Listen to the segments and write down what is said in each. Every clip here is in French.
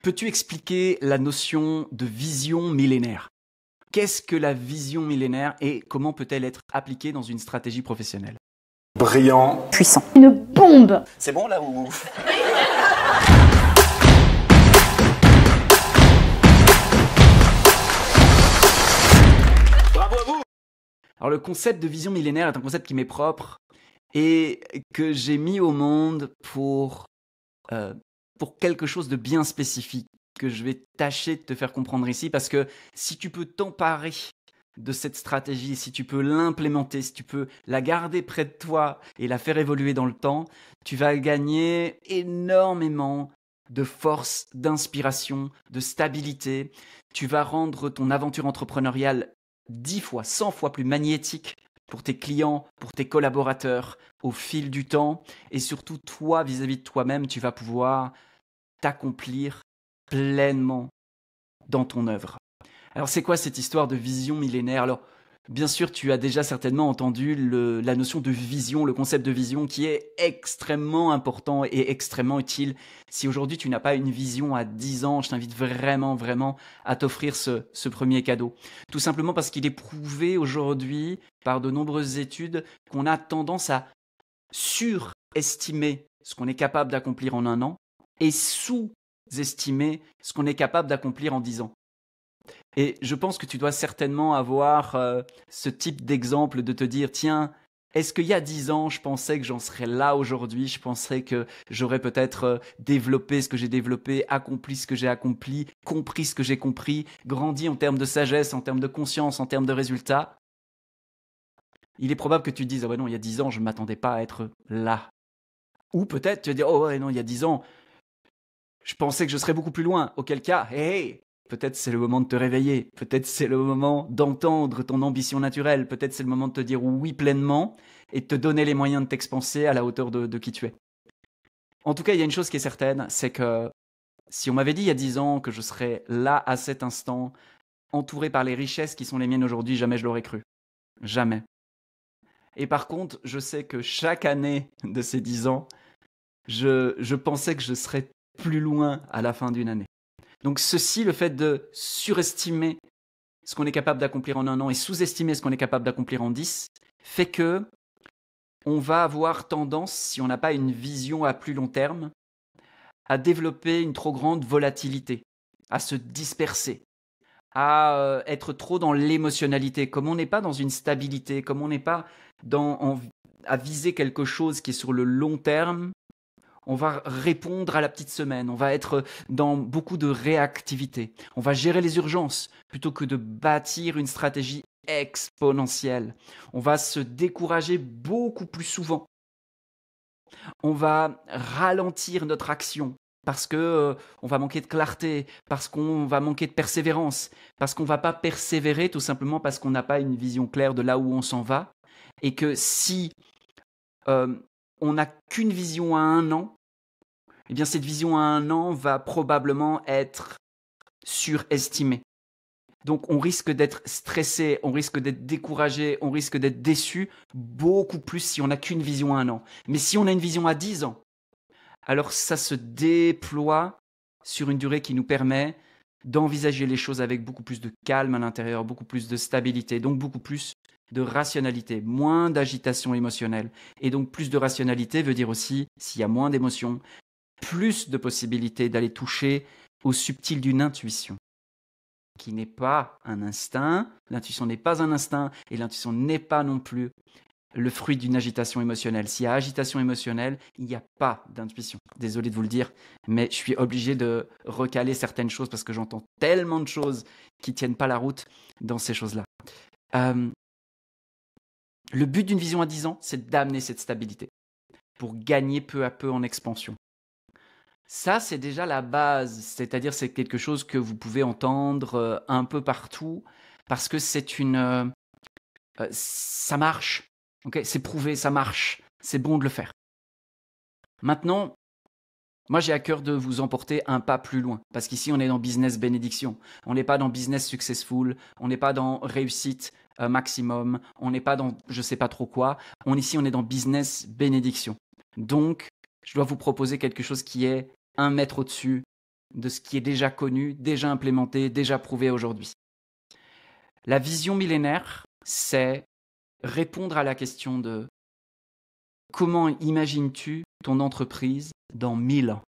Peux-tu expliquer la notion de vision millénaire? Qu'est-ce que la vision millénaire et comment peut-elle être appliquée dans une stratégie professionnelle? Brillant. Puissant. Une bombe. C'est bon là ou... Bravo à vous. Alors le concept de vision millénaire est un concept qui m'est propre et que j'ai mis au monde pour quelque chose de bien spécifique que je vais tâcher de te faire comprendre ici, parce que si tu peux t'emparer de cette stratégie, si tu peux l'implémenter, si tu peux la garder près de toi et la faire évoluer dans le temps, tu vas gagner énormément de force, d'inspiration, de stabilité. Tu vas rendre ton aventure entrepreneuriale 10 fois, 100 fois plus magnétique pour tes clients, pour tes collaborateurs au fil du temps. Et surtout, toi, vis-à-vis de toi-même, tu vas pouvoir t'accomplir pleinement dans ton œuvre. Alors, c'est quoi cette histoire de vision millénaire? Alors, bien sûr, tu as déjà certainement entendu la notion de vision, le concept de vision qui est extrêmement important et extrêmement utile. Si aujourd'hui, tu n'as pas une vision à 10 ans, je t'invite vraiment, vraiment à t'offrir ce premier cadeau. Tout simplement parce qu'il est prouvé aujourd'hui par de nombreuses études qu'on a tendance à surestimer ce qu'on est capable d'accomplir en un an et sous-estimer ce qu'on est capable d'accomplir en 10 ans. Et je pense que tu dois certainement avoir ce type d'exemple de te dire, tiens, est-ce qu'il y a 10 ans, je pensais que j'en serais là aujourd'hui, je penserais que j'aurais peut-être développé ce que j'ai développé, accompli ce que j'ai accompli, compris ce que j'ai compris, grandi en termes de sagesse, en termes de conscience, en termes de résultats. Il est probable que tu te dises, ah ouais non, il y a 10 ans, je ne m'attendais pas à être là. Ou peut-être tu vas dire, oh ouais non, il y a 10 ans, je pensais que je serais beaucoup plus loin. Auquel cas, hey, peut-être c'est le moment de te réveiller, peut-être c'est le moment d'entendre ton ambition naturelle, peut-être c'est le moment de te dire oui pleinement et de te donner les moyens de t'expanser à la hauteur de qui tu es. En tout cas, il y a une chose qui est certaine, c'est que si on m'avait dit il y a 10 ans que je serais là à cet instant, entouré par les richesses qui sont les miennes aujourd'hui, jamais je l'aurais cru. Jamais. Et par contre, je sais que chaque année de ces 10 ans, je pensais que je serais plus loin à la fin d'une année. Donc ceci, le fait de surestimer ce qu'on est capable d'accomplir en un an et sous-estimer ce qu'on est capable d'accomplir en 10, fait que on va avoir tendance, si on n'a pas une vision à plus long terme, à développer une trop grande volatilité, à se disperser, à être trop dans l'émotionnalité. Comme on n'est pas dans une stabilité, comme on n'est pas à viser quelque chose qui est sur le long terme, on va répondre à la petite semaine, on va être dans beaucoup de réactivité, on va gérer les urgences plutôt que de bâtir une stratégie exponentielle. On va se décourager beaucoup plus souvent. On va ralentir notre action parce que on va manquer de clarté, parce qu'on va manquer de persévérance, parce qu'on ne va pas persévérer tout simplement parce qu'on n'a pas une vision claire de là où on s'en va et que si on n'a qu'une vision à un an, eh bien cette vision à un an va probablement être surestimée. Donc on risque d'être stressé, on risque d'être découragé, on risque d'être déçu beaucoup plus si on n'a qu'une vision à un an. Mais si on a une vision à 10 ans, alors ça se déploie sur une durée qui nous permet d'envisager les choses avec beaucoup plus de calme à l'intérieur, beaucoup plus de stabilité, donc beaucoup plus de rationalité, moins d'agitation émotionnelle. Et donc plus de rationalité veut dire aussi, s'il y a moins d'émotions, plus de possibilités d'aller toucher au subtil d'une intuition, qui n'est pas un instinct. L'intuition n'est pas un instinct et l'intuition n'est pas non plus le fruit d'une agitation émotionnelle. S'il y a agitation émotionnelle, il n'y a pas d'intuition. Désolé de vous le dire, mais je suis obligé de recaler certaines choses parce que j'entends tellement de choses qui ne tiennent pas la route dans ces choses-là. Le but d'une vision à 10 ans, c'est d'amener cette stabilité pour gagner peu à peu en expansion. Ça, c'est déjà la base, c'est-à-dire c'est quelque chose que vous pouvez entendre un peu partout parce que ça marche, okay, c'est prouvé, ça marche, c'est bon de le faire. Maintenant, moi j'ai à cœur de vous emporter un pas plus loin parce qu'ici on est dans business bénédiction, on n'est pas dans business successful, on n'est pas dans réussite maximum, on n'est pas dans je sais pas trop quoi, ici on est dans business bénédiction. Donc, je dois vous proposer quelque chose qui est 1 mètre au-dessus de ce qui est déjà connu, déjà implémenté, déjà prouvé aujourd'hui. La vision millénaire, c'est répondre à la question de comment imagines-tu ton entreprise dans 1000 ans?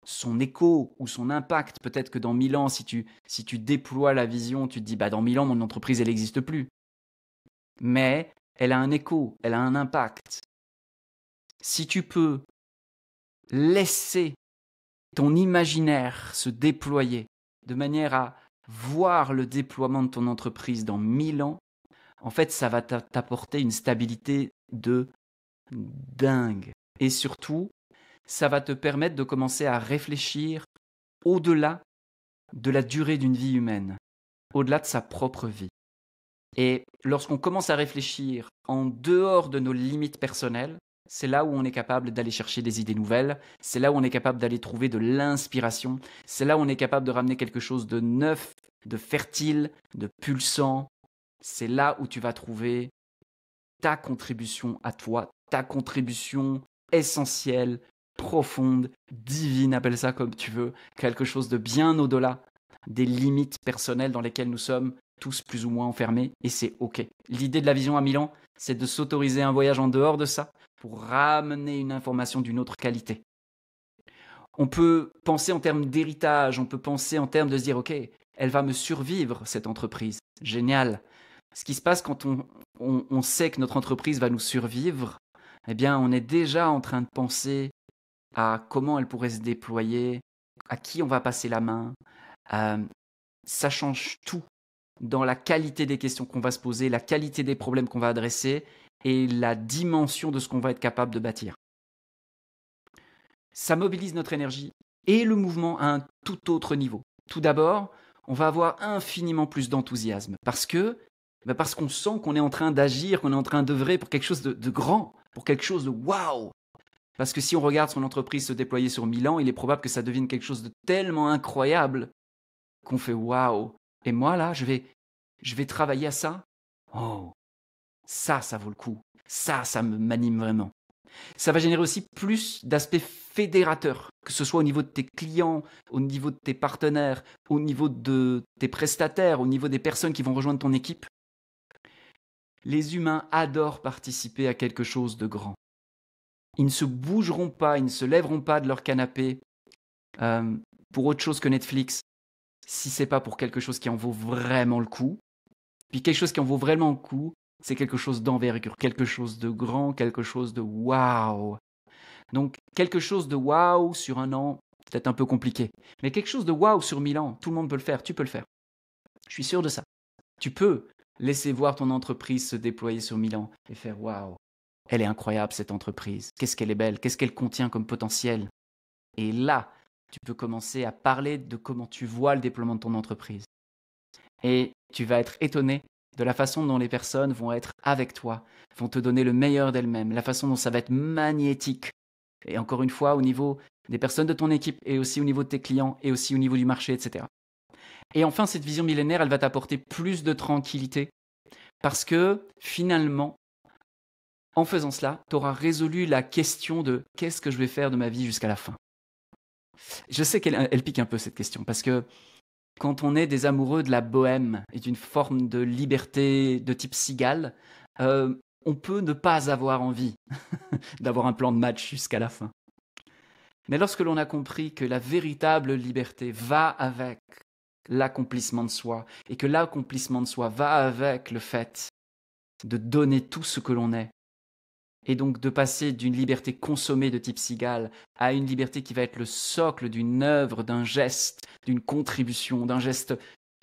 Son écho ou son impact, peut-être que dans 1000 ans, si tu déploies la vision, tu te dis, dans 1000 ans, mon entreprise, elle n'existe plus. Mais elle a un écho, elle a un impact. Si tu peux laisser ton imaginaire se déployer de manière à voir le déploiement de ton entreprise dans 1000 ans, en fait, ça va t'apporter une stabilité de dingue. Et surtout, ça va te permettre de commencer à réfléchir au-delà de la durée d'une vie humaine, au-delà de sa propre vie. Et lorsqu'on commence à réfléchir en dehors de nos limites personnelles, c'est là où on est capable d'aller chercher des idées nouvelles, c'est là où on est capable d'aller trouver de l'inspiration, c'est là où on est capable de ramener quelque chose de neuf, de fertile, de pulsant. C'est là où tu vas trouver ta contribution à toi, ta contribution essentielle, profonde, divine, appelle ça comme tu veux, quelque chose de bien au-delà des limites personnelles dans lesquelles nous sommes tous plus ou moins enfermés, et c'est ok. L'idée de la vision à Milan, c'est de s'autoriser un voyage en dehors de ça pour ramener une information d'une autre qualité. On peut penser en termes d'héritage, on peut penser en termes de se dire, ok, elle va me survivre, cette entreprise. Génial. Ce qui se passe quand on sait que notre entreprise va nous survivre, eh bien, on est déjà en train de penser à comment elle pourrait se déployer, à qui on va passer la main. Ça change tout dans la qualité des questions qu'on va se poser, la qualité des problèmes qu'on va adresser et la dimension de ce qu'on va être capable de bâtir. Ça mobilise notre énergie et le mouvement à un tout autre niveau. Tout d'abord, on va avoir infiniment plus d'enthousiasme parce qu'on sent qu'on est en train d'agir, qu'on est en train d'œuvrer pour quelque chose de grand, pour quelque chose de waouh. Parce que si on regarde son entreprise se déployer sur 1000 ans, il est probable que ça devienne quelque chose de tellement incroyable qu'on fait waouh. Et moi là, je vais travailler à ça. Oh, ça vaut le coup. Ça m'anime vraiment. Ça va générer aussi plus d'aspects fédérateurs, que ce soit au niveau de tes clients, au niveau de tes partenaires, au niveau de tes prestataires, au niveau des personnes qui vont rejoindre ton équipe. Les humains adorent participer à quelque chose de grand. Ils ne se bougeront pas, ils ne se lèveront pas de leur canapé pour autre chose que Netflix, si ce n'est pas pour quelque chose qui en vaut vraiment le coup. Puis quelque chose qui en vaut vraiment le coup, c'est quelque chose d'envergure, quelque chose de grand, quelque chose de waouh. Donc quelque chose de waouh sur 1 an, peut-être un peu compliqué. Mais quelque chose de waouh sur 1000 ans, tout le monde peut le faire, tu peux le faire. Je suis sûr de ça. Tu peux laisser voir ton entreprise se déployer sur 1000 ans et faire waouh. Elle est incroyable cette entreprise, qu'est-ce qu'elle est belle, qu'est-ce qu'elle contient comme potentiel. Et là, tu peux commencer à parler de comment tu vois le déploiement de ton entreprise. Et tu vas être étonné de la façon dont les personnes vont être avec toi, vont te donner le meilleur d'elles-mêmes, la façon dont ça va être magnétique. Et encore une fois, au niveau des personnes de ton équipe et aussi au niveau de tes clients et aussi au niveau du marché, etc. Et enfin, cette vision millénaire, elle va t'apporter plus de tranquillité parce que finalement, en faisant cela, tu auras résolu la question de qu'est-ce que je vais faire de ma vie jusqu'à la fin. Je sais qu'elle pique un peu cette question parce que quand on est des amoureux de la bohème et d'une forme de liberté de type cigale, on peut ne pas avoir envie d'avoir un plan de match jusqu'à la fin. Mais lorsque l'on a compris que la véritable liberté va avec l'accomplissement de soi et que l'accomplissement de soi va avec le fait de donner tout ce que l'on est, et donc de passer d'une liberté consommée de type cigale à une liberté qui va être le socle d'une œuvre, d'un geste, d'une contribution, d'un geste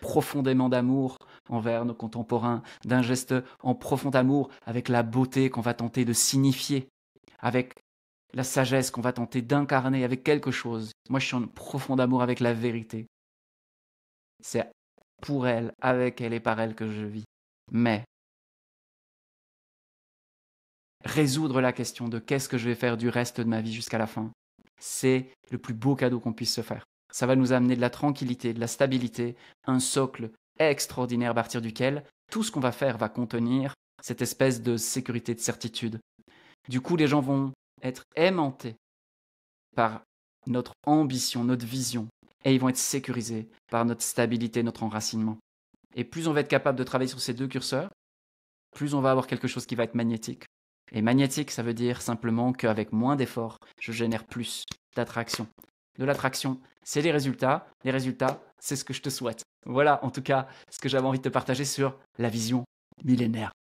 profondément d'amour envers nos contemporains, d'un geste en profond amour avec la beauté qu'on va tenter de signifier, avec la sagesse qu'on va tenter d'incarner, avec quelque chose. Moi, je suis en profond amour avec la vérité. C'est pour elle, avec elle et par elle que je vis. Mais résoudre la question de qu'est-ce que je vais faire du reste de ma vie jusqu'à la fin, c'est le plus beau cadeau qu'on puisse se faire. Ça va nous amener de la tranquillité, de la stabilité, un socle extraordinaire à partir duquel tout ce qu'on va faire va contenir cette espèce de sécurité, de certitude. Du coup, les gens vont être aimantés par notre ambition, notre vision. Et ils vont être sécurisés par notre stabilité, notre enracinement. Et plus on va être capable de travailler sur ces deux curseurs, plus on va avoir quelque chose qui va être magnétique. Et magnétique, ça veut dire simplement qu'avec moins d'efforts, je génère plus d'attraction. De l'attraction, c'est les résultats. Les résultats, c'est ce que je te souhaite. Voilà, en tout cas, ce que j'avais envie de te partager sur la vision millénaire.